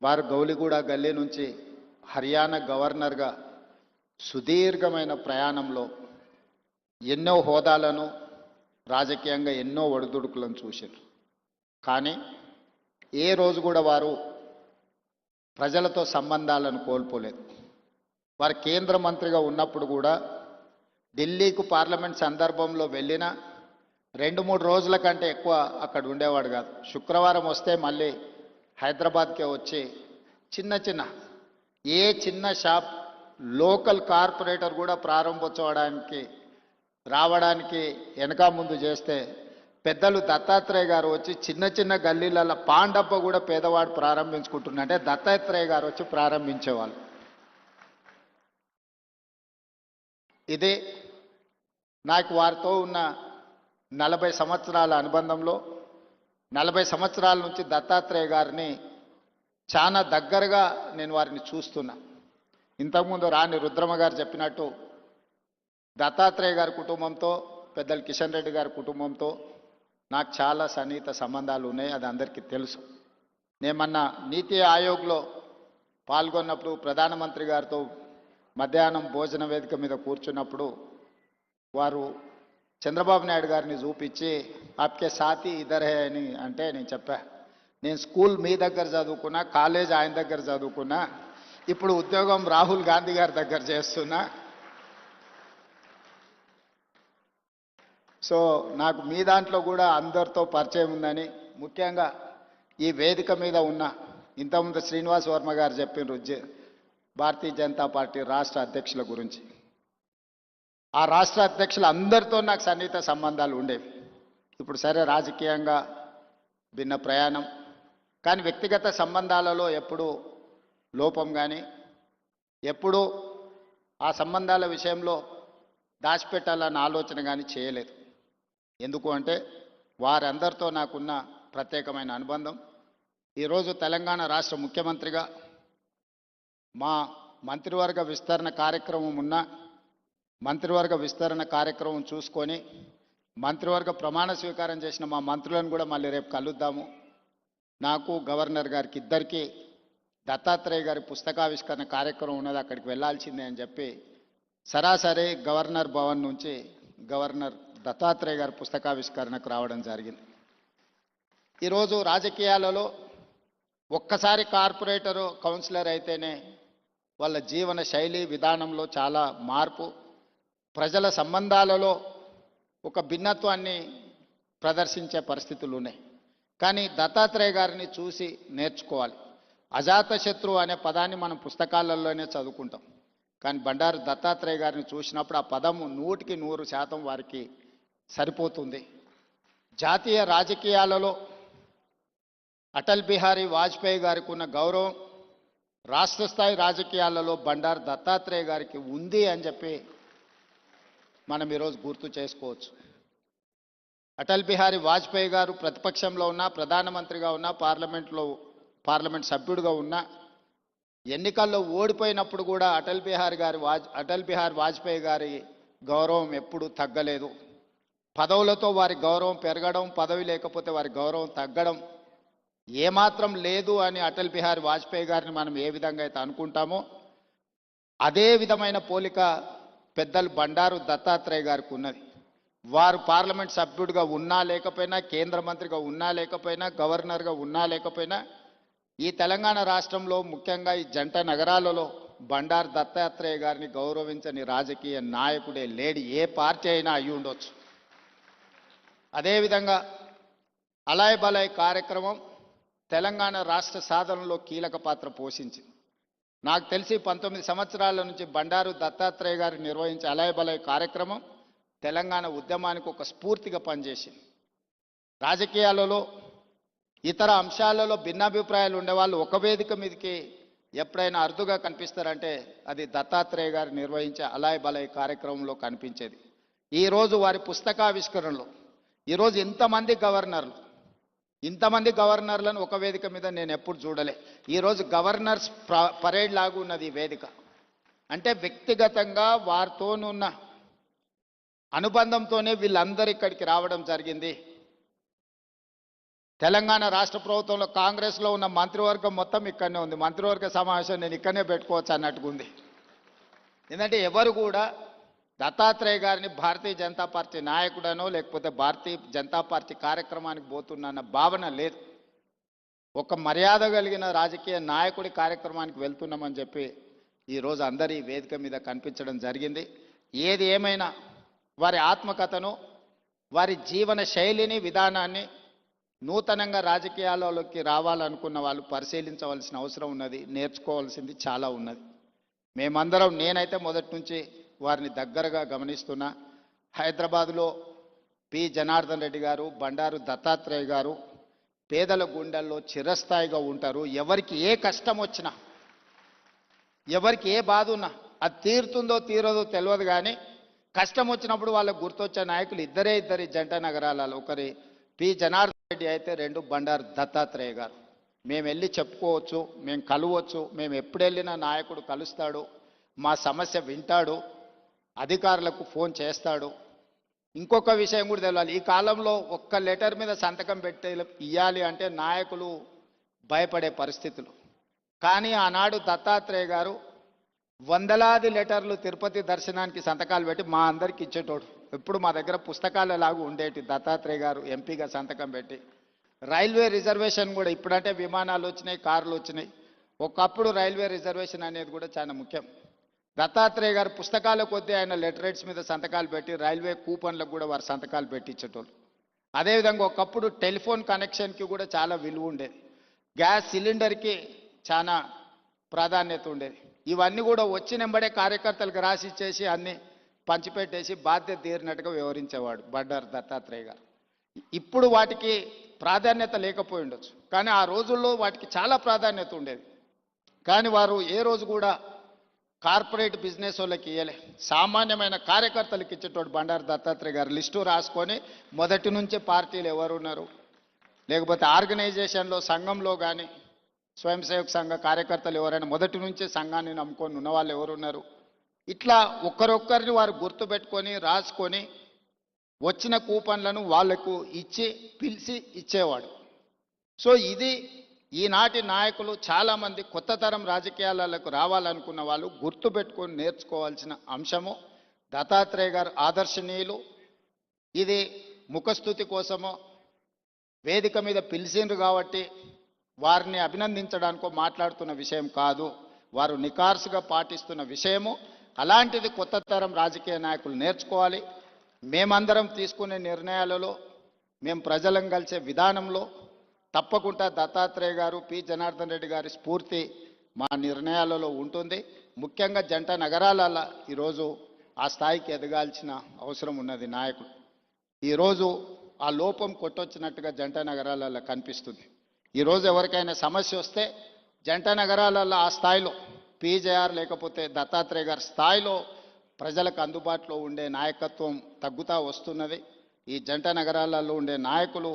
వారు గౌలిగూడ గల్లీ నుంచి హర్యానా గవర్నర్గా సుదీర్ఘమైన ప్రయాణంలో ఎన్నో హోదాలను రాజకీయంగా ఎన్నో ఒడిదుడుకులను చూశారు. కానీ ఏ రోజు కూడా వారు ప్రజలతో సంబంధాలను కోల్పోలేదు. వారు కేంద్ర మంత్రిగా ఉన్నప్పుడు కూడా ఢిల్లీకు పార్లమెంట్ సందర్భంలో వెళ్ళిన 2-3 రోజుల కంటే ఎక్కువ అక్కడ ఉండేవాడు కాదు. శుక్రవారం వస్తే మళ్ళీ హైదరాబాద్కే వచ్చి చిన్న షాప్ లోకల్ కార్పొరేటర్ కూడా ప్రారంభోత్సవానికి రావడానికి వెనక ముందు చేస్తే పెద్దలు దత్తాత్రేయ గారు వచ్చి చిన్న గల్లీలలో పాండప్ప కూడా పేదవాడు ప్రారంభించుకుంటున్నంటే దత్తాత్రేయ గారు వచ్చి ప్రారంభించేవాళ్ళు. ఇదే నాకు వారితో ఉన్న 40 సంవత్సరాల అనుబంధంలో 40 సంవత్సరాల నుంచి దత్తాత్రేయ గారిని చాలా దగ్గరగా నేను వారిని చూస్తున్నా. ఇంతకుముందు రాణి రుద్రమ గారు చెప్పినట్టు దత్తాత్రేయ గారి కుటుంబంతో పెద్దలు కిషన్ రెడ్డి గారి కుటుంబంతో నాకు చాలా సన్నిహిత సంబంధాలు ఉన్నాయి. అది అందరికీ తెలుసు. నేను మొన్న నీతి ఆయోగ్లో పాల్గొన్నప్పుడు ప్రధానమంత్రి గారితో మధ్యాహ్నం భోజన వేదిక మీద కూర్చున్నప్పుడు వారు చంద్రబాబు నాయుడు గారిని చూపించి ఆప్కే సాథీ ఇద్దర్ హే అని అంటే నేను చెప్పా, నేను స్కూల్ మీ దగ్గర చదువుకున్నా, కాలేజ్ ఆయన దగ్గర చదువుకున్నా, ఇప్పుడు ఉద్యోగం రాహుల్ గాంధీ గారి దగ్గర చేస్తున్నా. సో నాకు మీ దాంట్లో కూడా అందరితో పరిచయం ఉందని, ముఖ్యంగా ఈ వేదిక మీద ఉన్న ఇంతకుముందు శ్రీనివాస్ వర్మ గారు చెప్పిన భారతీయ జనతా పార్టీ రాష్ట్ర అధ్యక్షుల గురించి. ఆ రాష్ట్ర అధ్యక్షులు అందరితో నాకు సన్నిహిత సంబంధాలు ఉండేవి. ఇప్పుడు సరే రాజకీయంగా భిన్న ప్రయాణం, కానీ వ్యక్తిగత సంబంధాలలో ఎప్పుడూ లోపం కానీ ఎప్పుడూ ఆ సంబంధాల విషయంలో దాచిపెట్టాలన్న ఆలోచన కానీ చేయలేదు. ఎందుకు అంటే వారందరితో నాకున్న ప్రత్యేకమైన అనుబంధం. ఈరోజు తెలంగాణ రాష్ట్ర ముఖ్యమంత్రిగా మా మంత్రివర్గ విస్తరణ కార్యక్రమం మంత్రివర్గ విస్తరణ కార్యక్రమం చూసుకొని మంత్రివర్గ ప్రమాణ స్వీకారం చేసిన మా మంత్రులను కూడా మళ్ళీ రేపు కలుద్దాము. నాకు గవర్నర్ గారికి ఇద్దరికీ దత్తాత్రేయ గారి పుస్తకావిష్కరణ కార్యక్రమం ఉన్నది, అక్కడికి వెళ్ళాల్సిందే అని చెప్పి సరాసరి గవర్నర్ భవన్ నుంచి గవర్నర్ దత్తాత్రేయ గారి పుస్తకావిష్కరణకు రావడం జరిగింది. ఈరోజు రాజకీయాలలో ఒక్కసారి కార్పొరేటరు కౌన్సిలర్ అయితేనే వాళ్ళ జీవన శైలి విధానంలో చాలా మార్పు, ప్రజల సంబంధాలలో ఒక భిన్నత్వాన్ని ప్రదర్శించే పరిస్థితులు ఉన్నాయి. కానీ దత్తాత్రేయ గారిని చూసి నేర్చుకోవాలి. అజాతశత్రువు అనే పదాన్ని మనం పుస్తకాలలోనే చదువుకుంటాం, కానీ బండారు దత్తాత్రేయ గారిని చూసినప్పుడు ఆ పదము 100% వారికి సరిపోతుంది. జాతీయ రాజకీయాలలో అటల్ బిహారీ వాజ్పేయి గారికి ఉన్న గౌరవం రాష్ట్ర స్థాయి రాజకీయాలలో బండారు దత్తాత్రేయ గారికి ఉంది అని చెప్పి మనం ఈరోజు గుర్తు చేసుకోవచ్చు. అటల్ బిహారీ వాజ్పేయి గారు ప్రతిపక్షంలో ఉన్న, ప్రధానమంత్రిగా ఉన్న, పార్లమెంట్ సభ్యుడిగా ఉన్న, ఎన్నికల్లో ఓడిపోయినప్పుడు కూడా అటల్ బిహారీ వాజ్పేయి గారి గౌరవం ఎప్పుడూ తగ్గలేదు. పదవులతో వారి గౌరవం పెరగడం, పదవి లేకపోతే వారి గౌరవం తగ్గడం ఏమాత్రం లేదు అని అటల్ బిహారీ వాజ్పేయి గారిని మనం ఏ విధంగా అయితే అనుకుంటామో అదే విధమైన పోలిక పెద్దలు బండారు దత్తాత్రేయ గారికి ఉన్నది. వారు పార్లమెంట్ సభ్యుడిగా ఉన్నా లేకపోయినా, కేంద్ర మంత్రిగా ఉన్నా లేకపోయినా, గవర్నర్గా ఉన్నా లేకపోయినా ఈ తెలంగాణ రాష్ట్రంలో ముఖ్యంగా ఈ జంట నగరాలలో బండారు దత్తాత్రేయ గారిని గౌరవించని రాజకీయ నాయకుడే లేడు, ఏ పార్టీ అయినా అయి ఉండొచ్చు. అదేవిధంగా అలాయ్ బలాయ్ కార్యక్రమం తెలంగాణ రాష్ట్ర సాధనలో కీలక పాత్ర పోషించింది. నాకు తెలిసి 19 సంవత్సరాల నుంచి బండారు దత్తాత్రేయ గారు నిర్వహించే అలాయ్ బలాయ్ కార్యక్రమం తెలంగాణ ఉద్యమానికి ఒక స్ఫూర్తిగా పనిచేసింది. రాజకీయాలలో ఇతర అంశాలలో భిన్నాభిప్రాయాలు ఉండేవాళ్ళు ఒక వేదిక మీదకి ఎప్పుడైనా అరుదుగా కనిపిస్తారంటే అది దత్తాత్రేయ గారు నిర్వహించే అలాయ్ బలాయ్ కార్యక్రమంలో కనిపించేది. ఈరోజు వారి పుస్తకావిష్కరణలో ఈరోజు ఇంతమంది గవర్నర్లను ఒక వేదిక మీద నేను ఎప్పుడు చూడలే. ఈరోజు గవర్నర్స్ పరేడ్ లాగా ఉన్నది ఈ వేదిక. అంటే వ్యక్తిగతంగా వారితోనున్న అనుబంధంతోనే వీళ్ళందరూ ఇక్కడికి రావడం జరిగింది. తెలంగాణ రాష్ట్ర ప్రభుత్వంలో కాంగ్రెస్లో ఉన్న మంత్రివర్గం మొత్తం ఇక్కడనే ఉంది. మంత్రివర్గ సమావేశం నేను ఇక్కడనే పెట్టుకోవచ్చు అన్నట్టుగా ఉంది. ఎందుకంటే ఎవరు కూడా దత్తాత్రేయ గారిని భారతీయ జనతా పార్టీ నాయకుడనో లేకపోతే భారతీయ జనతా పార్టీ కార్యక్రమానికి పోతున్న భావన లేదు. ఒక మర్యాద కలిగిన రాజకీయ నాయకుడి కార్యక్రమానికి వెళ్తున్నామని చెప్పి ఈరోజు అందరి వేదిక మీద కనిపించడం జరిగింది. ఏది ఏమైనా వారి ఆత్మకథను, వారి జీవన శైలిని, విధానాన్ని నూతనంగా రాజకీయాలలోకి రావాలనుకున్న వాళ్ళు పరిశీలించవలసిన అవసరం ఉన్నది. నేర్చుకోవాల్సింది చాలా ఉన్నది. మేమందరం, నేనైతే మొదటి నుంచి వారిని దగ్గరగా గమనిస్తున్నా. హైదరాబాదులో పి జనార్దన్ రెడ్డి గారు, బండారు దత్తాత్రేయ గారు పేదల గుండెల్లో చిరస్థాయిగా ఉంటారు. ఎవరికి ఏ కష్టం వచ్చినా, ఎవరికి ఏ బాధ ఉన్నా అది తీరుతుందో తీరదో తెలియదు, కానీ కష్టం వచ్చినప్పుడు వాళ్ళకు గుర్తొచ్చే నాయకులు ఇద్దరే ఇద్దరి జంట నగరాలలో. ఒకరి పి జనార్దన్ రెడ్డి అయితే, రెండు బండారు దత్తాత్రేయ గారు. మేము వెళ్ళి చెప్పుకోవచ్చు, మేము కలవచ్చు, మేము ఎప్పుడు వెళ్ళినా నాయకుడు కలుస్తాడు, మా సమస్య వింటాడు, అధికారులకు ఫోన్ చేస్తాడు. ఇంకొక విషయం కూడా తెలియాలి, ఈ కాలంలో ఒక్క లెటర్ మీద సంతకం పెట్టి ఇవ్వాలి అంటే నాయకులు భయపడే పరిస్థితులు. కానీ ఆనాడు దత్తాత్రేయ గారు వందలాది లెటర్లు తిరుపతి దర్శనానికి సంతకాలు పెట్టి మా అందరికి ఇచ్చేటోడు. ఎప్పుడు మా దగ్గర పుస్తకాలు ఎలాగూ ఉండేటి. దత్తాత్రేయ గారు ఎంపీగా సంతకం పెట్టి రైల్వే రిజర్వేషన్ కూడా, ఇప్పుడంటే విమానాలు వచ్చినాయి, కార్లు వచ్చినాయి, ఒకప్పుడు రైల్వే రిజర్వేషన్ అనేది కూడా చాలా ముఖ్యం. దత్తాత్రేయ గారు పుస్తకాల కొద్దీ ఆయన లెటరేట్స్ మీద సంతకాలు పెట్టి రైల్వే కూపన్లకు కూడా వారు సంతకాలు పెట్టించేటోళ్ళు. అదేవిధంగా ఒకప్పుడు టెలిఫోన్ కనెక్షన్కి కూడా చాలా విలువ ఉండేది. గ్యాస్ సిలిండర్కి చాలా ప్రాధాన్యత ఉండేది. ఇవన్నీ కూడా వచ్చినెంబడే కార్యకర్తలకు రాసి ఇచ్చేసి అన్ని పంచిపెట్టేసి బాధ్యత తీరినట్టుగా వ్యవహరించేవాడు బండారు దత్తాత్రేయ గారు. ఇప్పుడు వాటికి ప్రాధాన్యత లేకపోయి ఉండొచ్చు, కానీ ఆ రోజుల్లో వాటికి చాలా ప్రాధాన్యత ఉండేది. కానీ వారు ఏ రోజు కూడా కార్పొరేట్ బిజినెస్ వాళ్ళకి ఇవ్వలే, సామాన్యమైన కార్యకర్తలకు ఇచ్చేటోడు బండారు దత్తాత్రేయ గారు. లిస్టు రాసుకొని మొదటి నుంచే పార్టీలు ఎవరున్నారు, లేకపోతే ఆర్గనైజేషన్లో సంఘంలో కానీ స్వయం సేవక సంఘ కార్యకర్తలు ఎవరైనా మొదటి నుంచే సంఘాన్ని నమ్ముకొని ఉన్నవాళ్ళు ఎవరున్నారు, ఇట్లా ఒక్కరొక్కరిని వారు గుర్తుపెట్టుకొని రాసుకొని వచ్చిన కూపన్లను వాళ్లకు ఇచ్చి పిలిచి ఇచ్చేవాడు. సో ఇది ఈనాటి నాయకులు చాలామంది కొత్త తరం రాజకీయాలకు రావాలనుకున్న వాళ్ళు గుర్తుపెట్టుకొని నేర్చుకోవాల్సిన అంశము. దత్తాత్రేయ గారు ఆదర్శనీయులు. ఇది ముఖస్థుతి కోసమో వేదిక మీద పిలిచిండ్రు కాబట్టి వారిని అభినందించడానికో మాట్లాడుతున్న విషయం కాదు, వారు నికార్సుగా పాటిస్తున్న విషయము. అలాంటిది కొత్త తరం రాజకీయ నాయకులు నేర్చుకోవాలి. మేమందరం తీసుకునే నిర్ణయాలలో, మేము ప్రజలను కలిసే విధానంలో తప్పకుండా దత్తాత్రేయ గారు, పి జనార్దన్ రెడ్డి గారి స్ఫూర్తి మా నిర్ణయాలలో ఉంటుంది. ముఖ్యంగా జంట నగరాలలో ఈరోజు ఆ స్థాయికి ఎదగాల్సిన అవసరం ఉన్నది నాయకుడు. ఈరోజు ఆ లోపం కొట్టొచ్చినట్టుగా జంట నగరాలలో కనిపిస్తుంది. ఈరోజు ఎవరికైనా సమస్య వస్తే జంట నగరాలలో ఆ స్థాయిలో పీజేఆర్ లేకపోతే దత్తాత్రేయ గారి స్థాయిలో ప్రజలకు అందుబాటులో ఉండే నాయకత్వం తగ్గుతూ వస్తున్నది. ఈ జంట నగరాలలో ఉండే నాయకులు